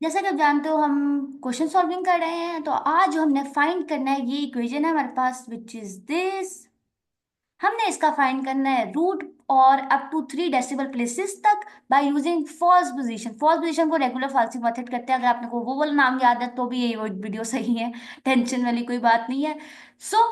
जैसा कि आप जानते हो हम क्वेश्चन सॉल्विंग कर रहे हैं, तो आज जो हमने फाइंड करना है ये इक्वेशन है हमारे पास, विच इज दिस। हमने इसका फाइंड करना है रूट और अप टू 3 डेसिबल प्लेसेस तक by using false position. False position को रेगुलर फाल्सी मेथड करते हैं। अगर आपने को वो वाला नाम याद है तो भी ये वीडियो सही है, टेंशन वाली कोई बात नहीं है। सो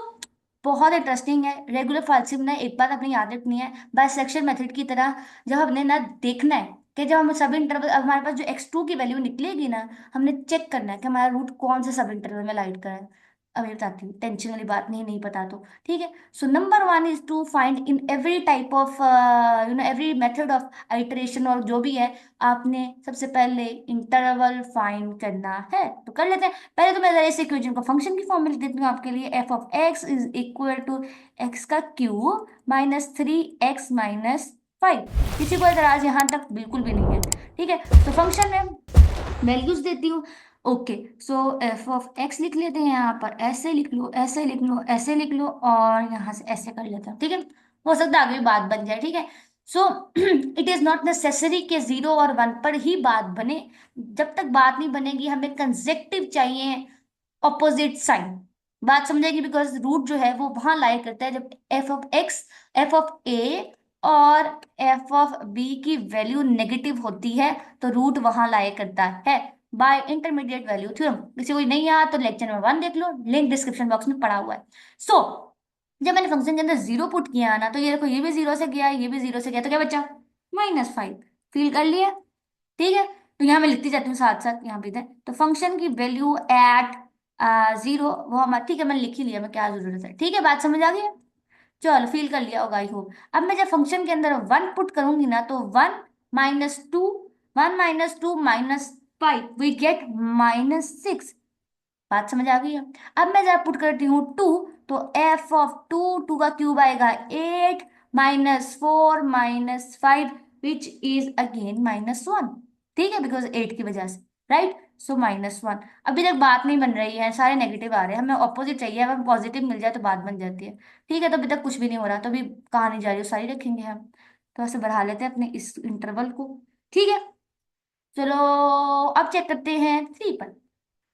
बहुत इंटरेस्टिंग है। रेगुलर फाल्सी में एक बात अपनी याद रखनी है, बाइसेक्शन मेथड की तरह जब हमने ना देखना है कि जब हम सब इंटरवल हमारे पास जो x2 की वैल्यू निकलेगी ना, हमने चेक करना है कि हमारा रूट कौन से सब इंटरवल में लाइट का है। अभी बताती हूँ, टेंशन वाली बात नहीं, नहीं पता तो ठीक है। So number one is to find in every type of every method of iteration और जो भी है, आपने सबसे पहले इंटरवल फाइंड करना है। तो कर लेते हैं। पहले तो मैं जरा इस इक्वेशन को फंक्शन की फॉर्म में लिख देती हूँ आपके लिए। F of x is equal to x का क्यूब माइनस 3x - 5। किसी को एतराज यहाँ तक बिल्कुल भी नहीं है? ठीक है, तो फंक्शन में वैल्यूज देती हूँ। Okay, so F of x लिख लेते हैं, यहाँ पर ऐसे लिख लो, ऐसे लिख लो, ऐसे लिख लो, और यहाँ से ऐसे कर लेते हैं। ठीक है, हो सकता है आगे भी बात बन जाए। ठीक है, so it is not necessary कि 0 और 1 पर ही बात बने। जब तक बात नहीं बनेगी हमें कंसेक्टिव चाहिए, ऑपोजिट साइन। बात समझेगी? बिकॉज रूट जो है वो वहां लाई करता है जब F of X, F of A और एफ ऑफ बी की वैल्यू नेगेटिव होती है, तो रूट वहां लाया करता है बाय इंटरमीडिएट वैल्यू थ्योरम। किसी को नहीं आया तो लेक्चर नंबर 1 देख लो, लिंक डिस्क्रिप्शन बॉक्स में पड़ा हुआ है। सो जब मैंने फंक्शन के अंदर जीरो पुट किया ना, तो ये देखो, ये भी जीरो से गया, ये भी जीरो से गया, तो क्या बचा? -5। फील कर लिया? ठीक है, तो यहाँ मैं लिखती जाती हूँ साथ साथ, यहाँ पे इधर। तो फंक्शन की वैल्यू एट जीरो वो हमारा, ठीक है मैंने लिख ही लिया, मैं क्या जरूरत है। ठीक है, बात समझ आ गई? चलो, फील कर लिया होगा आई होप। अब मैं जब फंक्शन के अंदर 1 पुट करूंगी ना, तो 1 - 2, 1 - 2 - 5 वी गेट -6। बात समझ आ गई है? अब मैं जब पुट करती हूँ 2, तो एफ ऑफ टू, टू का क्यूब आएगा 8 -4 - 5 विच इज अगेन -1। ठीक है, बिकॉज 8 की वजह से, राइट? सो -1। अभी तक बात नहीं बन रही है, सारे नेगेटिव आ रहे हैं, हमें ऑपोजिट चाहिए। अब हमें पॉजिटिव मिल जाए तो बात बन जाती है। ठीक है, तो अभी तक कुछ भी नहीं हो रहा, तो अभी कहानी जारी, सारी रखेंगे हम। तो ऐसे बढ़ा लेते हैं अपने इस इंटरवल को। ठीक है, चलो अब चेक करते हैं 3 पर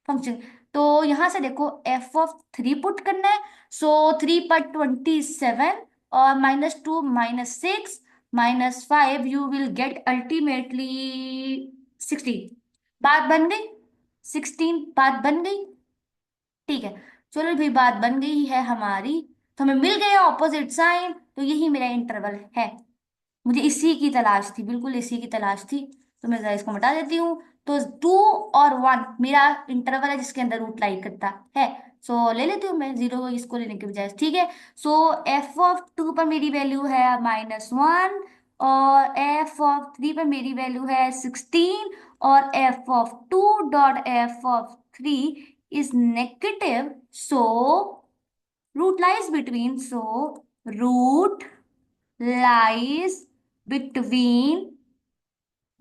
फंक्शन। तो यहां से देखो, एफ ऑफ 3 पुट करना है। सो 3 पर 27 और -2 -6 -5 यू विल गेट अल्टीमेटली 16। बात बन गई? 16 बात बन गई? ठीक है, चलो भाई, बात बन गई है हमारी। तो हमें मिल गया ऑपोजिट साइन, तो यही मेरा इंटरवल है। मुझे इसी की तलाश थी, बिल्कुल इसी की तलाश थी। तो मैं जरा इसको मिटा देती हूँ। तो 2 और 1 मेरा इंटरवल है जिसके अंदर रूट लाई करता है। सो ले लेती हूँ मैं जीरो इसको लेने के बजाय। ठीक है, सो एफ ऑफ 2 पर मेरी वैल्यू है -1, और एफ ऑफ 3 पर मेरी वैल्यू है 16, और F of 2 dot f of 3 is negative. So root lies between, so root lies between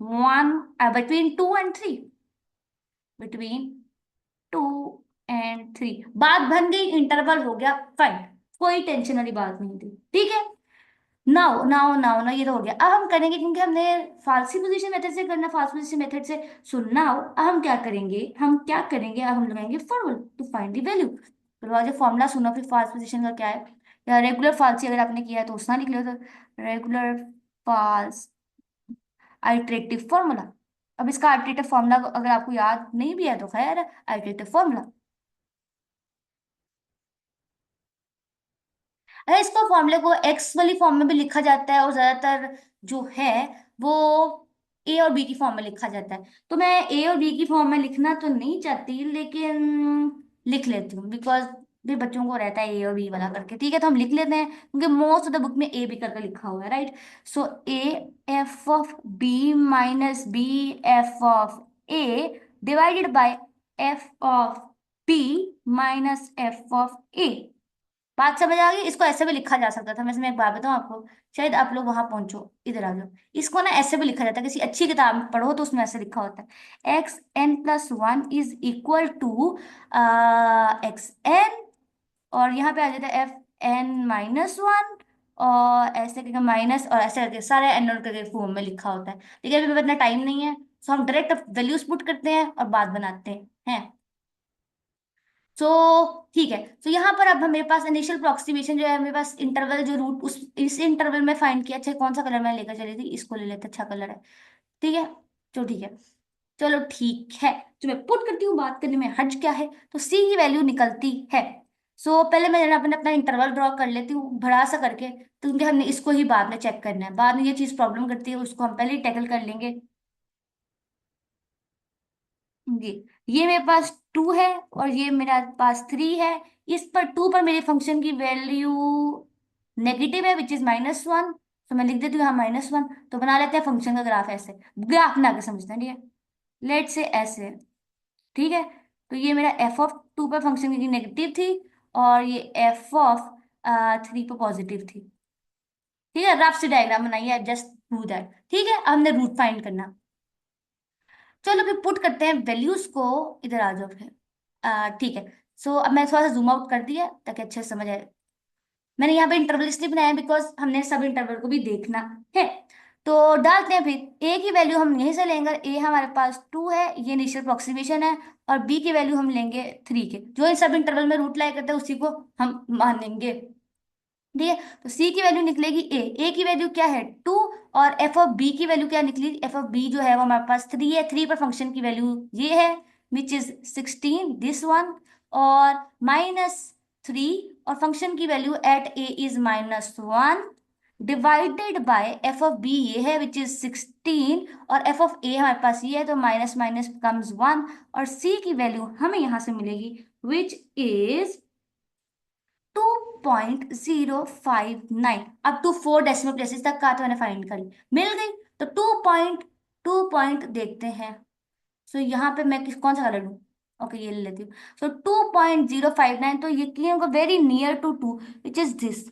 between 2 and 3, between 2 and 3। बात बन गई, इंटरवल हो गया फाइंड। कोई टेंशन वाली बात नहीं थी। ठीक है, नाउ नाउ नाउ ना, ये तो हो गया। अब हम करेंगे, क्योंकि हमने फालसी पोजीशन मेथड से करना, फालसी पोजीशन मेथड से। सो नाउ अब हम क्या करेंगे, अब हम लगाएंगे formula to find the value. तो आज फॉर्मूला सुनो, फिर फास्ट पोजीशन का क्या है, या रेगुलर फालसी अगर आपने किया है तो उसना लिख लो। तो रेगुलर फाल्स आइटरेटिव फॉर्मूला। अब इसका आइटरेटिव फॉर्मूला अगर आपको याद नहीं भी है तो खैर, आइटरेटिव फॉर्मूला, अरे इसको फॉर्मूले को एक्स वाली फॉर्म में भी लिखा जाता है, और ज्यादातर जो है वो ए और बी की फॉर्म में लिखा जाता है। तो मैं ए और बी की फॉर्म में लिखना तो नहीं चाहती, लेकिन लिख लेती हूँ, बिकॉज भी बच्चों को रहता है ए और बी वाला करके। ठीक है, तो हम लिख लेते हैं, क्योंकि मोस्ट ऑफ द बुक में ए बी करके लिखा हुआ है, right? So A F of B minus B F of A divided by F of B minus F of A. बात समझ आ गई? इसको ऐसे भी लिखा जा सकता था। वैसे मैं एक बात बताऊं आपको, शायद आप लोग वहां पहुंचो, इधर आ जाओ। इसको ना ऐसे भी लिखा जाता है, किसी अच्छी किताब में पढ़ो तो उसमें ऐसे लिखा होता है, xn+1 is equal to xn, और यहाँ पे आ जाता है fn-1, और ऐसे करके माइनस, और ऐसे करके सारे एन नोट करके फॉर्म में लिखा होता है। ठीक है, अभी मेरे पास इतना टाइम नहीं है, सो हम डायरेक्ट वैल्यूज पुट करते हैं और बात बनाते हैं। सो ठीक है, तो यहाँ पर अब मेरे पास इनिशियल अप्रोक्सीमेशन जो है, मेरे पास इंटरवल जो रूट उस इस इंटरवल में फाइंड किया। अच्छा कौन सा कलर मैं लेकर चली थी, इसको ले लेते, अच्छा कलर है। ठीक है, तो ठीक है, चलो ठीक है, जो मैं पुट करती हूँ बात करने में हर्ज क्या है, तो सी की वैल्यू निकलती है। सो पहले मैं जरा अपना अपना इंटरवल ड्रॉ कर लेती हूँ बड़ा सा करके, तो क्योंकि हमने इसको ही बाद में चेक करना है, बाद में ये चीज प्रॉब्लम करती है, उसको हम पहले ही टैकल कर लेंगे। जी, ये मेरे पास 2 है और ये मेरा पास 3 है। इस पर 2 पर मेरे फंक्शन की वैल्यू नेगेटिव है, विच इज -1। तो मैं लिख देती हूँ यहाँ -1। तो बना लेते हैं फंक्शन का ग्राफ ऐसे, ग्राफ बना के समझते हैं, ठीक है। लेट से ऐसे, ठीक है। तो ये मेरा f(2) पर फंक्शन की नेगेटिव थी, और ये f(3) पर पॉजिटिव थी। ठीक है, रफ से डायग्राम बनाइए, जस्ट डू दैट। ठीक है, अब हमने रूट फाइंड करना। चलो फिर पुट करते हैं वैल्यूज को, इधर आ जाओ फिर। ठीक है, सो अब मैं थोड़ा सा जूम आउट कर दिया ताकि अच्छे से समझ आए। मैंने यहाँ पे इंटरवल इसलिए बनाया बिकॉज हमने सब इंटरवल को भी देखना है। तो डालते हैं फिर ए की वैल्यू हम यहीं से लेंगे, ए हमारे पास 2 है, ये इनिशियल अप्रोक्सीमेशन है। और बी की वैल्यू हम लेंगे 3 के, जो इन सब इंटरवल में रूट लाई करते हैं उसी को हम मानेंगे। ठीक है, तो सी की वैल्यू निकलेगी ए की वैल्यू क्या है 2, और एफ ऑफ बी की वैल्यू क्या निकली, एफ ऑफ बी जो है वो हमारे पास 3 है, 3 पर फंक्शन की वैल्यू ये है, विच इज 16, दिस वन। और -3, और फंक्शन की value at a is -1, divided by F of b ये है, विच इज 16, और एफ ऑफ ए हमारे पास ये है, तो माइनस माइनस कम्स 1। और सी की वैल्यू हमें यहां से मिलेगी, विच इज 2.059। अब टू 4 डेसिमल प्लेसेस तक का तो मैंने फाइंड करी, मिल गई। तो 2 पॉइंट देखते हैं। सो यहाँ पे मैं कौन सा कलर लूँ, ओके ये ले लेती हूँ। सो 2.059, तो ये क्लियर होगा, very near to 2, which is this.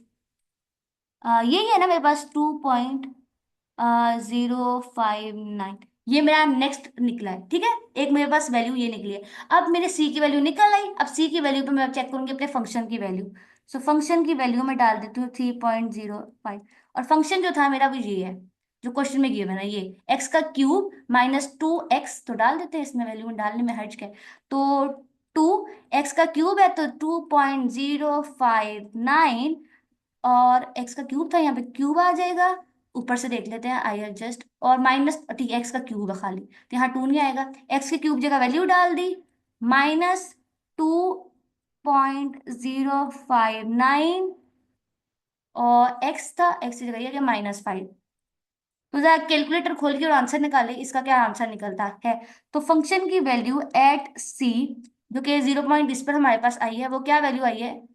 यही है ना मेरे पास 2.059, ये मेरा नेक्स्ट निकला है। ठीक है, एक मेरे पास वैल्यू ये निकली है। अब मेरे सी की वैल्यू निकल आई, अब सी की वैल्यू पे मैं चेक करूंगी अपने फंक्शन की वैल्यू। सो फंक्शन की वैल्यू मैं डाल देती हूँ 3.05, और फंक्शन जो था मेरा वो ये है, जो क्वेश्चन में गिवन है, ये एक्स का क्यूब -2x, तो डाल देते हैं इसमें, वैल्यू में डालने में हर्ज क्या है। तो 2x का क्यूब है, तो 2.059, और x का क्यूब था, यहाँ पे क्यूब आ जाएगा। ऊपर से देख लेते हैं, आई एडजस्ट, और माइनस, ठीक है, x का क्यूब है खाली, तो यहाँ 2 नहीं आएगा। x के क्यूब जगह वैल्यू डाल दी, -2.059, और x था, x की जगह ये क्या, -5। तो जरा कैलकुलेटर खोल के और आंसर निकाले, इसका क्या आंसर निकलता है। तो फंक्शन की वैल्यू एट सी, जो कि 0 पॉइंट इस पर हमारे पास आई है, वो क्या वैल्यू आई है,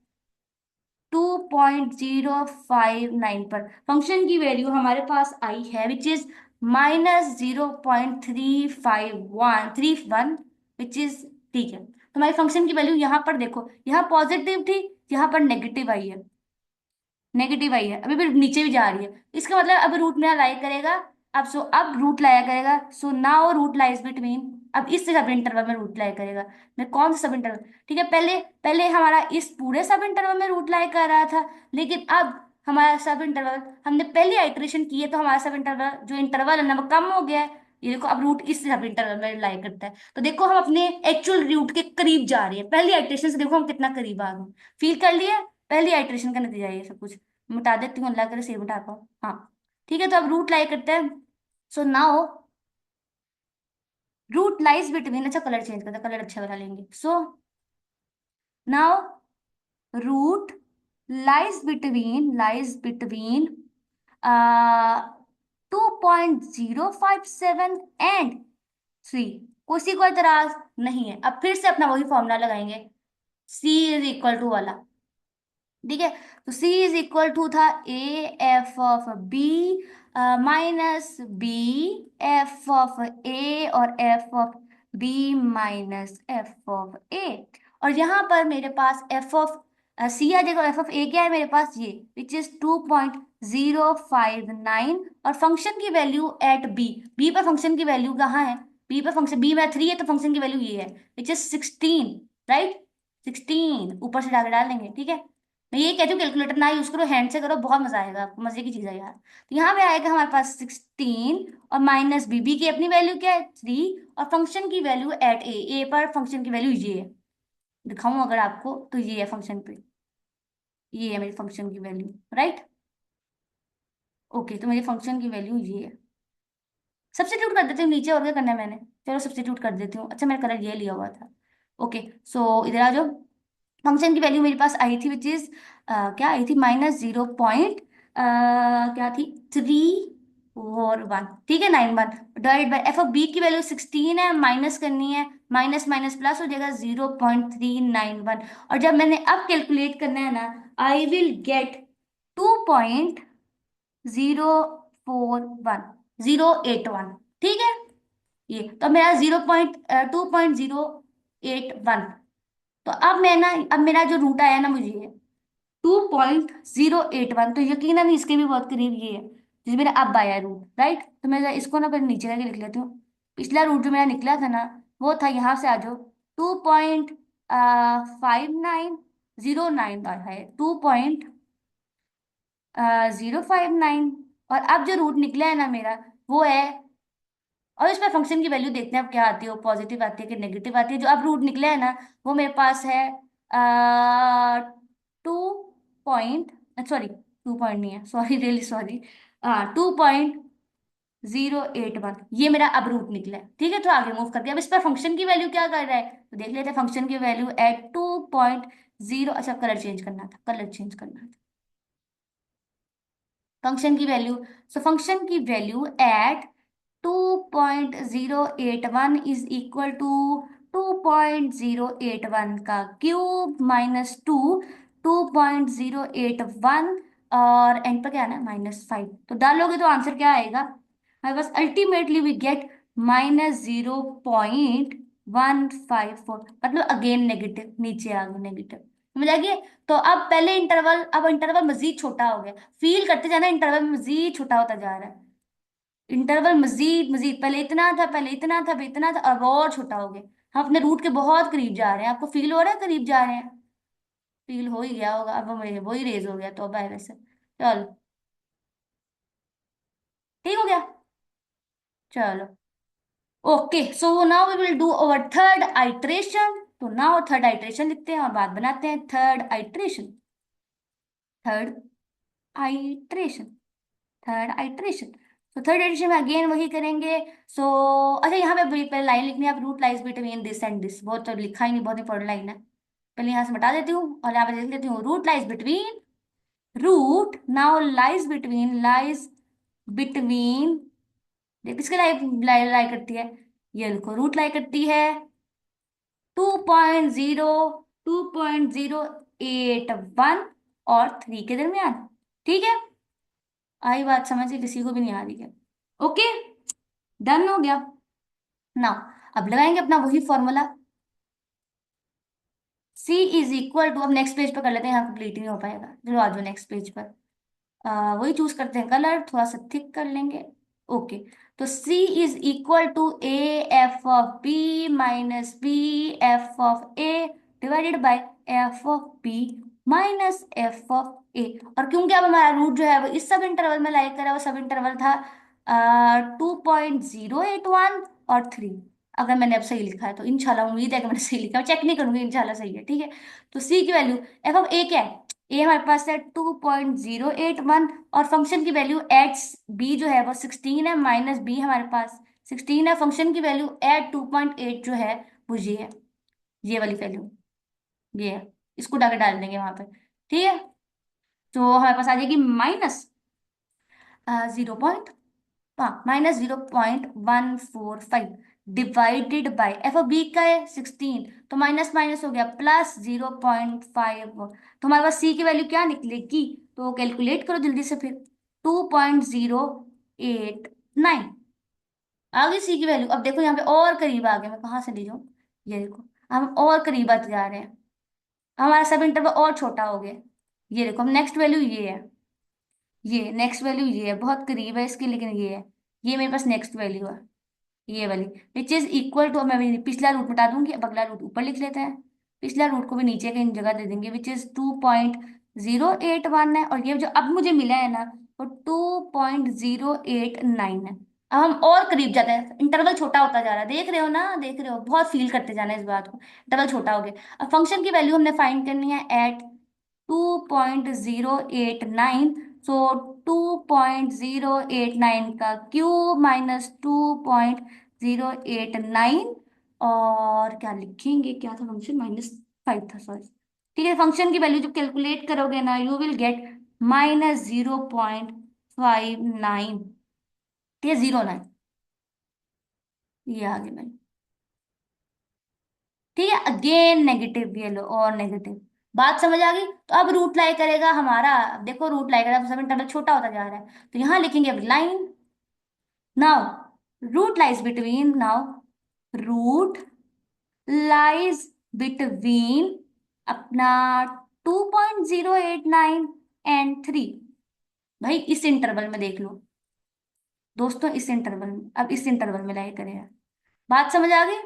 2.059 पर फंक्शन की वैल्यू हमारे पास आई है, विच इज -0.351, विच इज, ठीक है। तो हमारी फंक्शन की वैल्यू यहाँ पर देखो, यहाँ पॉजिटिव थी, यहाँ पर नेगेटिव आई है, नेगेटिव आई है, अभी भी नीचे भी जा रही है। इसका मतलब अब रूट मेरा लाई करेगा, अब रूट लाया करेगा। So now root lies between, अब इस सब इंटरवल में रूट लाया करेगा। मैं कौन सा सब इंटरवल, ठीक है, पहले पहले हमारा इस पूरे सब इंटरवल में रूट लाया कर रहा था, लेकिन अब हमारा सब इंटरवल हमने पहली आइट्रेशन की है, तो हमारा सब इंटरवल जो इंटरवल है ना वो कम हो गया है। ये देखो, अब रूट इस सब इंटरवल में लाई करता है, तो देखो हम अपने एक्चुअल रूट के करीब जा रही है, पहली आइट्रेशन से देखो हम कितना करीब आ गए। फील कर लिया, पहली आइट्रेशन का नतीजा ये सब कुछ। मिटा देती हूँ, अल्लाह करे सही मिटा पाओ, हाँ। ठीक है, तो अब रूट लाई करते हैं। So now root lies between, अच्छा कलर चेंज करते हैं, कलर अच्छा वाला लेंगे। So now root lies between 2.057 and 3। किसी को एतराज नहीं है, अब फिर से अपना वही फॉर्मूला लगाएंगे, सी इज इक्वल टू वाला। ठीक है, तो C इज इक्वल टू था A F of B -B F of A, और F of B F of A। और यहाँ पर मेरे पास एफ ऑफ सी आ जाएगा, एफ ऑफ ए क्या है मेरे पास, ये विच इज 2.059, और फंक्शन की वैल्यू एट बी पर फंक्शन की वैल्यू कहाँ है, बी पर फंक्शन, बी में 3 है, तो फंक्शन की वैल्यू ये है, विच इज 16, राइट। 16 ऊपर से जाकर डाल देंगे, ठीक है। मैं ये कहती हूँ कैलकुलेटर ना यूज करो, हैंड से करो, बहुत मजा आएगा आपको, मजे की चीज है यार। तो यहाँ पे आएगा हमारे पास 16 और माइनस बी की अपनी वैल्यू क्या है 3, और फंक्शन की वैल्यू एट ए पर फंक्शन की वैल्यू ये है। दिखाऊं अगर आपको तो ये है फंक्शन पे, ये है मेरी फंक्शन की वैल्यू, राइट। ओके, तो मेरी फंक्शन की वैल्यू ये है। सब्स्टिट्यूट कर देती हूँ नीचे, और क्या करना है मैंने, चलो सब्स्टिट्यूट कर देती हूँ। अच्छा, मैंने कलर ये लिया हुआ था। ओके, सो इधर आ जाओ। फंक्शन की वैल्यू मेरे पास आई थी विच इज क्या आई थी, माइनस 0 क्या थी, 341, ठीक है, 91 divide by F of B की वैल्यू 16 है, माइनस करनी है, माइनस माइनस प्लस हो जाएगा 0.391। और जब मैंने अब कैलकुलेट करना है ना, आई विल गेट 2.041, ठीक है। ये तो मेरा 2.081। तो अब मैं ना, अब मेरा जो रूट आया ना मुझे 2.081, तो यकीनन इसके भी बहुत करीब ये है जिस मेरा अब आया रूट, राइट। तो मैं इसको ना पहले नीचे करके लिख लेती हूँ। पिछला रूट जो मेरा निकला था ना, वो था, यहाँ से आ जाओ, 2.5909 है, 2.059। और अब जो रूट निकला है ना मेरा, वो है, और इसमें फंक्शन की वैल्यू देखते हैं अब क्या आती है, वो पॉजिटिव आती है कि नेगेटिव आती है। जो अब रूट निकला है ना, वो मेरे पास है 2 पॉइंट, सॉरी 2 पॉइंट नहीं है, सॉरी रियली सॉरी, 2.081, ये मेरा अब रूट निकला है, ठीक है। तो आगे मूव करते हैं, अब इस पर फंक्शन की वैल्यू क्या कर रहा है, तो देख लेते हैं फंक्शन की वैल्यू एट 2.0, अच्छा कलर चेंज करना था, कलर चेंज करना था, फंक्शन की वैल्यू। सो फंक्शन की value at 2.081 is equal to 2.081 का क्यूब माइनस 2.081, और एंड पर क्या है ना, -5। तो डालोगे तो आंसर क्या आएगा हमारे पास, अल्टीमेटली वी गेट -0.154, मतलब अगेन नेगेटिव, नीचे आ गया नेगेटिव, समझ आ गया। तो अब पहले इंटरवल, अब इंटरवल मजीद छोटा हो गया, फील करते जाना इंटरवल मजीद छोटा होता जा रहा है। इंटरवल मजीद मजीद, पहले इतना था, पहले इतना था, फिर इतना था, अब और छोटा हो गया। हम अपने रूट के बहुत करीब जा रहे हैं, आपको फील हो रहा है करीब जा रहे हैं, फील हो ही गया होगा, अब मेरे वही रेज हो गया तो अब है वैसे। चलो, ठीक हो गया, चलो। Okay, so now we will do our third iteration. तो नाउ थर्ड आइट्रेशन लिखते हैं और बात बनाते हैं, third iteration, third iteration, third iteration. तो थर्ड आइट्रेशन में अगेन वही करेंगे। सो अच्छा, यहाँ पे पहले लाइन लिखनी है, आप root lies between this and this, बहुत तो लिखा ही नहीं, बहुत इंपॉर्टेंट लाइन है। पहले यहाँ से बता देती हूँ और यहाँ पे लिख देती हूँ, root lies between, root now lies between, lies between, किसके लाई लाई लाई करती है, ये लिखो, रूट लाई करती है 2.0, 2.081 और 3 के दरमियान, ठीक है। आई बात समझ, किसी को भी नहीं आ रही है। ओके, डन हो गया। नाउ अब लगाएंगे अपना वही formula, C is equal to, अब नेक्स्ट पेज पर कर लेते हैं, यहाँ कंप्लीट नहीं हो पाएगा, चलो आ जाओ नेक्स्ट पेज पर। वही चूज करते हैं, कलर थोड़ा सा थिक कर लेंगे। ओके, तो C is equal to A F of B minus B F of A divided by F of B minus F of A. और क्योंकि अब हमारा रूट जो है वो इस सब इंटरवल में लाई करा, वो सब इंटरवल था 2.081 और 3। अगर मैंने अब सही लिखा है तो इंशाल्लाह, उम्मीद है कि मैंने सही लिखा है, चेक नहीं करूंगी, इंशाल्लाह सही है, ठीक है। तो सी की वैल्यू, एफ ऑफ ए क्या है, ए हमारे पास है 2.081, और फंक्शन की वैल्यू एट बी जो है वो 16 है, माइनस बी हमारे पास 16 है, फंक्शन की वैल्यू एट 2.8 जो है वो ये है, ये वाली वैल्यू, ये है, इसको डाके डाल देंगे वहां पे, ठीक है। तो हमारे पास आ जाएगी -0, हाँ, -0.145 divided by F of B का है 16, तो माइनस माइनस हो गया +0.5। तो हमारे पास सी की वैल्यू क्या निकलेगी, तो कैलकुलेट करो जल्दी से फिर, 2.089 आ गई सी की वैल्यू। अब देखो यहाँ पे और करीब आ गए, मैं कहाँ से ले जाऊँ, ये देखो, हम और करीब आते जा रहे हैं, हमारा सब इंटरवल और छोटा हो गया। ये देखो, हम नेक्स्ट वैल्यू ये है, ये नेक्स्ट वैल्यू ये है, बहुत करीब है इसके, लेकिन ये है, ये मेरे पास नेक्स्ट वैल्यू है, ये वाली, विच इज इक्वल टू, मैं पिछला रूट मिटा दूंगी, अब अगला रूट ऊपर लिख लेते हैं, पिछला रूट को भी नीचे कहीं जगह दे देंगे, विच इज 2.089। 081 है, और ये जो अब मुझे मिला है ना वो 2.089 है। अब हम और करीब जाते हैं, इंटरवल छोटा होता जा रहा है, देख रहे हो ना, देख रहे हो, बहुत फील करते जाना है इस बात को, इंटरवल छोटा हो गया। अब फंक्शन की वैल्यू हमने फाइंड करनी है एट 2.089। सो 2.089 का क्यूब माइनस 2.089, और क्या लिखेंगे, क्या था फंक्शन, -5 था, सॉरी। ठीक है, फंक्शन की वैल्यू जब कैलकुलेट करोगे ना यू विल गेट -0.59। ठीक है, 09, ये आ गया मैंने। ठीक है, अगेन नेगेटिव, ये लो और नेगेटिव। बात समझ आ गई? तो अब रूट लाई करेगा हमारा, अब देखो रूट लाई करेगा, सब इंटरवल छोटा होता जा रहा है, तो यहाँ लिखेंगे अब line. Now root lies between, now root lies between अपना 2.089 एंड 3। भाई इस इंटरवल में देख लो दोस्तों, इस इंटरवल में, अब इस इंटरवल में लाई करेगा। बात समझ आ गई?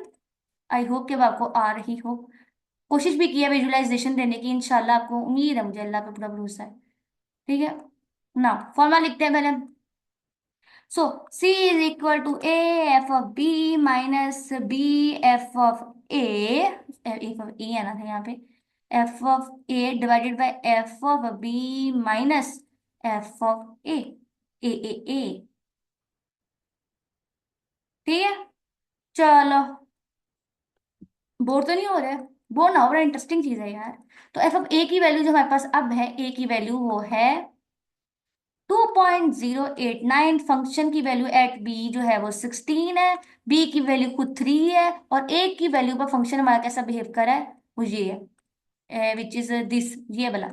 आई होप कि अब आपको आ रही हो। कोशिश भी किया विजुअलाइजेशन देने की, इंशाल्लाह आपको, उम्मीद है मुझे, अल्लाह पे पूरा भरोसा है। ठीक है ना, फॉर्मूला लिखते हैं पहले। So C is equal to A F of B minus B F of A, F of A आना था यहाँ पे, F of A divided by F of B minus F of A. ठीक है, चलो, बोर तो नहीं हो रहा है? बोर ना हो, बड़ा इंटरेस्टिंग चीज है यार। तो एफ ऑफ ए की वैल्यू जो हमारे पास अब है, ए की वैल्यू वो है 2.089। फंक्शन की वैल्यू एट बी जो है वो 16 है, बी की वैल्यू खुद 3 है, और ए की वैल्यू पर फंक्शन हमारा कैसा बिहेव कर रहा है वो ये है, विच इज दिस, ये वाला।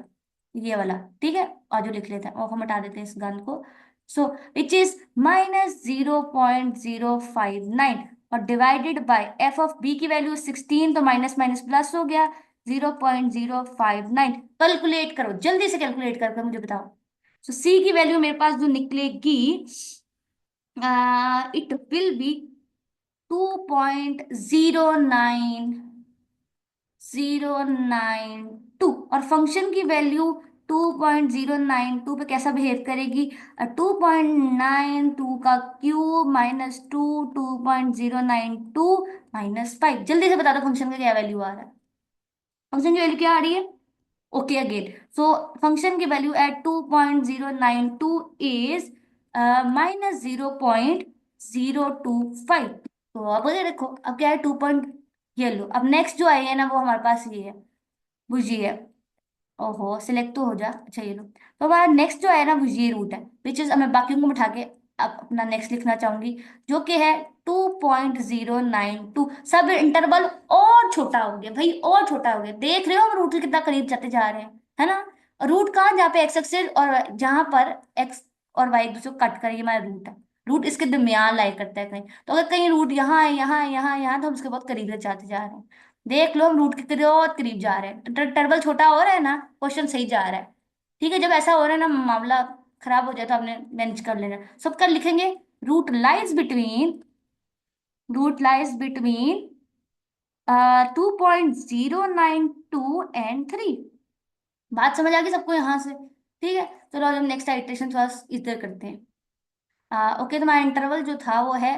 ठीक है, और जो लिख लेते हैं, और हम हटा देते हैं इस गन को। सो विच इज -0.059, और divided by F of B की वैल्यू 16, तो माइनस माइनस प्लस हो गया, 0.059। कैलकुलेट करो, जल्दी से कैलकुलेट करके मुझे बताओ। सो सी की वैल्यू मेरे पास जो निकलेगी, इट विल बी 2.09092, और फंक्शन की वैल्यू 2.092 पे कैसा बिहेव करेगी, 2.92 का क्यूब माइनस 2.092 -5। जल्दी से बता दो फंक्शन का क्या वैल्यू आ रहा है, फंक्शन की वैल्यू क्या आ रही है? ओके अगेन, सो फंक्शन की वैल्यू एट 2.092 इज -0.025। तो अब ये देखो, अब क्या है, 2 पॉइंट, ये लो, अब नेक्स्ट जो आई है ना वो हमारे पास ये है, बुझिए, ओहो सिलेक्ट तो हो जा, अच्छा ये लो। तो हमारा नेक्स्ट जो है ना वो ये रूट है, विच इज, अब मैं बाकी को बिठा के अब अपना नेक्स्ट लिखना चाहूंगी, जो कि है 2.092। सब इंटरवल और छोटा हो गया भाई, और छोटा हो गया, देख रहे हो हम रूट के कितना करीब जाते जा रहे हैं, है ना। रूट कहाँ, जहाँ पे एक्स एक्सिस और जहां पर एक्स और वाई एक दूसरे को कट कर, ये हमारा रूट है। रूट इसके दरमियान लाई करता है कहीं, तो अगर कहीं रूट यहाँ है, यहाँ है, यहाँ है, यहाँ, तो हम उसके बहुत करीब जाते जा रहे हैं। देख लो हम रूट के बहुत करीब जा रहे हैं, इंटरवल छोटा हो रहा है ना, क्वेश्चन सही जा रहा है। ठीक है, जब ऐसा हो रहा है ना मामला खराब हो जाए, तो आपने मैनेज कर लेना, सब कर लिखेंगे। Root lies between root lies between 2.092 and 3। बात समझ आ गई सबको यहाँ से? ठीक है, चलो हम नेक्स्ट आइट्रेशन थोड़ा इधर करते हैं। ओके, तुम्हारा इंटरवल जो था वो है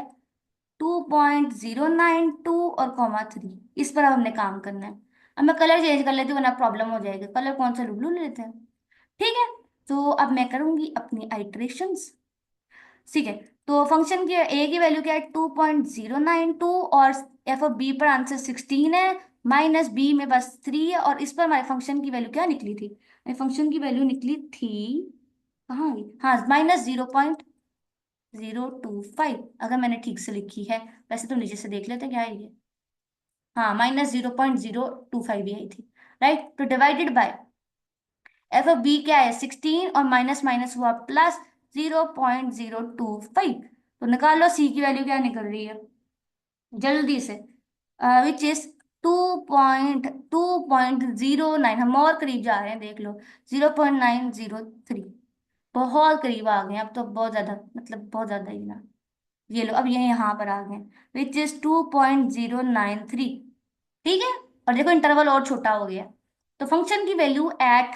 2.092 और कॉमा 3, इस पर अब हमने काम करना है। अब मैं कलर चेंज कर लेती हूँ वरना प्रॉब्लम हो जाएगी, कलर कौन सा, ब्लू ले लेते हैं। ठीक है, तो अब मैं करूंगी अपनी आइट्रेशंस। ठीक है, तो फंक्शन की ए की वैल्यू क्या है, 2.092, और एफ ऑफ बी पर आंसर 16 है, माइनस बी में बस 3 है, और इस पर हमारे फंक्शन की वैल्यू क्या निकली थी, फंक्शन की वैल्यू निकली थी, कहाँ गई, हाँ, -0.025, अगर मैंने ठीक से लिखी है। वैसे तो नीचे से देख लेते हैं क्या है ये, हाँ, -0.025 ही आई थी। राइट, तो divided by F of B क्या है 16, और माइनस माइनस हुआ प्लस 0.025। तो निकाल लो सी की वैल्यू क्या निकल रही है जल्दी से, विच इज 2.2.09। हम और करीब जा रहे हैं, देख लो, 0.903, बहुत करीब आ गए हैं अब तो, बहुत ज्यादा, मतलब बहुत ज्यादा ही ना। ये लो, अब ये यहाँ पर आ गए, विच इज 2.093। ठीक है, और देखो इंटरवल और छोटा हो गया, तो फंक्शन की वैल्यू एट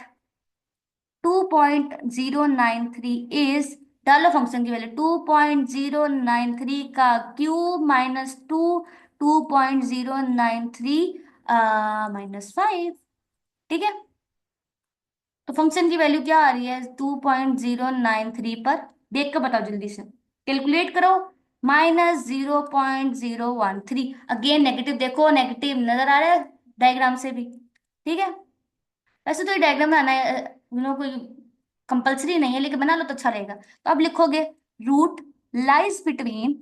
2.093 इज, डालो फंक्शन की वैल्यू, 2.093 का क्यूब माइनस 2.093 -5। ठीक है, तो फंक्शन की वैल्यू क्या आ रही है 2.093 पर, देख कर बताओ जल्दी से, कैलकुलेट करो। -0.013, अगेन नेगेटिव, देखो नेगेटिव नजर आ रहा है डायग्राम से भी। ठीक है, वैसे तो ये डायग्राम बनाना कोई कंपलसरी नहीं है, लेकिन बना लो तो अच्छा रहेगा। तो अब लिखोगे root lies between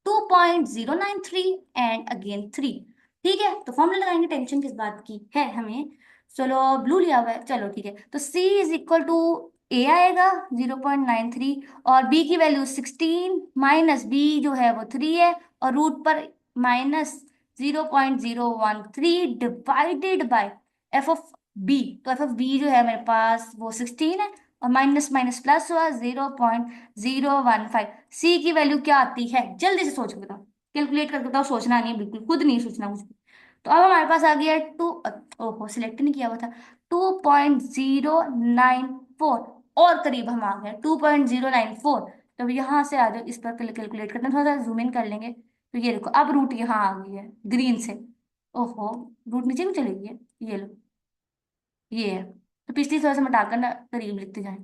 2.093 and again 3। ठीक है, तो फॉर्मूला लगाएंगे, टेंशन किस बात की है हमें। चलो ब्लू लिया हुआ है, चलो ठीक है, तो C इज इक्वल टू ए आएगा 0.93, और B की वैल्यू 16 माइनस B जो है वो 3 है, और रूट पर -0.013 divided by F of B. तो एफ ऑफ बी जो है मेरे पास वो 16 है, और माइनस माइनस प्लस हुआ 0.015। सी की वैल्यू क्या आती है, जल्दी से सोच के बताओ, कैलकुलेट करके बताओ, सोचना नहीं है बिल्कुल, खुद नहीं सोचना कुछ भी। तो अब हमारे पास आ गया टू, ओहो सिलेक्ट नहीं किया हुआ था, 2.094, और करीब हम आ गए 2.094। तो अब यहाँ से आ जाओ, इस पर कैलकुलेट करते हैं, थोड़ा सा जूम इन कर लेंगे। तो ये देखो, अब रूट यहाँ आ गई है ग्रीन से, ओहो रूट नीचे भी चली गई है, ये लो, ये है। तो पिछली थोड़ा सा मिटाकर ना करीब लिखते जाएं,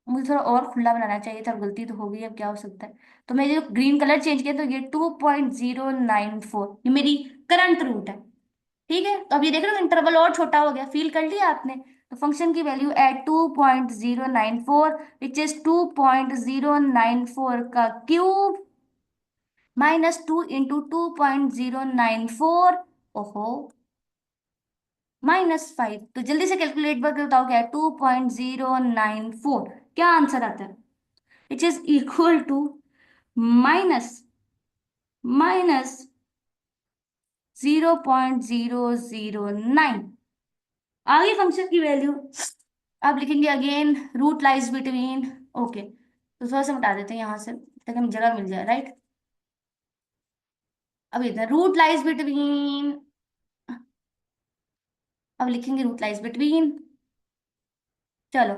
मुझे थोड़ा और खुला बनाना चाहिए था, गलती तो हो गई, अब क्या हो सकता है। तो मैं जो ग्रीन कलर चेंज किया, तो ये 2.094 ये मेरी करंट रूट है। ठीक है, तो अब ये देख रहे हो इंटरवल और छोटा हो गया, फील कर लिया आपने। तो फंक्शन की वैल्यू एट 2.094 विच इज 2.094 का क्यूब -2 इंटू 2.094, ओहो -5। तो जल्दी से कैलकुलेट करके बताओ क्या है 2.094, क्या आंसर आता है, which is equal to minus minus 0.009। आगे फंक्शन की वैल्यू अब लिखेंगे, again root lies between, okay तो थोड़ा सा मिटा देते हैं यहाँ से ताकि हमें जगह मिल जाए, राइट। अब इधर रूट लाइज बिटवीन, अब लिखेंगे रूट लाइज बिटवीन, चलो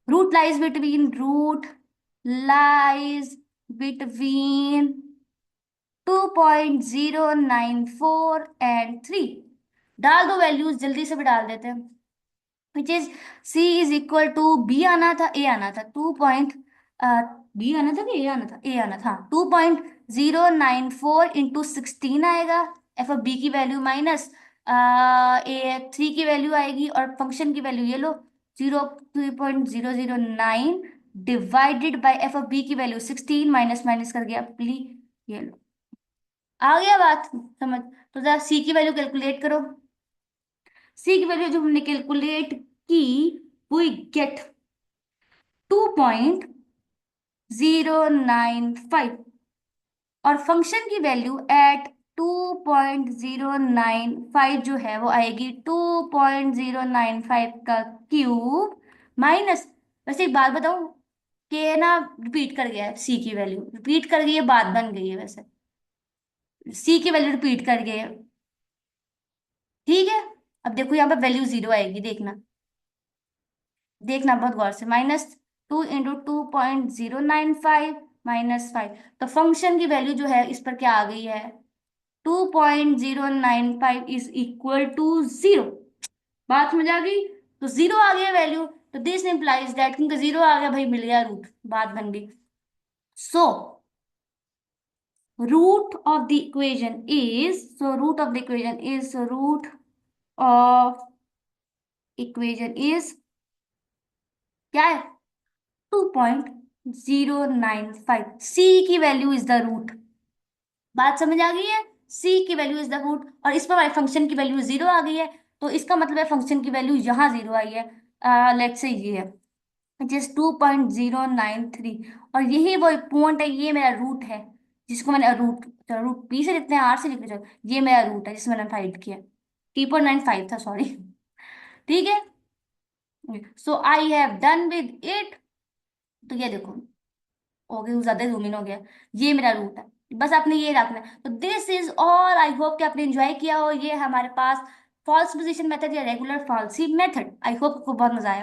रूट लाइज बिटवीन 2.094 एंड 3। डाल दो वैल्यूज, जल्दी से भी डाल देते हैं, which is C is equal to B आना था, ए आना था, बी आना था कि ए आना था, ए आना था, 2.094 इंटू 16 आएगा, एफ ऑफ बी की वैल्यू माइनस ए 3 की वैल्यू आएगी, और फंक्शन की वैल्यू ये लो 2.009 divided by F of B की वैल्यू 16, माइनस माइनस कर गया प्ली, ये लो, आ गया बात समझ। तो जरा सी की वैल्यू कैलकुलेट करो, सी की वैल्यू जो हमने कैलकुलेट की, वी गेट 2.095, और फंक्शन की वैल्यू एट 2.095 जो है वो आएगी 2.095 का क्यूब माइनस, वैसे एक बात बताऊं कि ना रिपीट कर गया है, सी की वैल्यू रिपीट कर गई है, बात बन गई है वैसे, सी की वैल्यू रिपीट कर गई है। ठीक है, अब देखो यहाँ पे वैल्यू जीरो आएगी, देखना देखना बहुत गौर से, -2 इंटू 2.095 -5। तो फंक्शन की वैल्यू जो है इस पर क्या आ गई है, 2.095 इज इक्वल टू 0। बात समझ आ गई, तो जीरो आ गया वैल्यू, तो दिस इंप्लाइज दैट, क्योंकि जीरो आ गया भाई, मिल गया रूट, बात बन गई। So root of the equation is, root of equation is क्या है, 2.095, सी की वैल्यू इज द रूट, बात समझ आ गई है, सी की वैल्यू इज द रूट, और इस पर हमारे फंक्शन की वैल्यू जीरो आ गई है, तो इसका मतलब है फंक्शन की वैल्यू यहाँ जीरो आई है, लेट्स से ये है जिस 2.093, और यही वो पॉइंट है, ये मेरा रूट है जिसको मैंने रूट, चलो रूट पी से लिखते हैं, आर से लिखते हैं, चलो ये मेरा रूट है जिसमें मैंने फाइंड किया, 3.95 था, सॉरी। ठीक है, so I have done with it. तो ये देखो, हो गया ज्यादा जूम इन हो गया, ये मेरा रूट है, बस आपने ये रखना है। तो this is all, I hope कि आपने एंजॉय किया हो, ये है हमारे पास फॉल्स पोजीशन मेथड या regular falsies method. I hope आपको बहुत मजा आया।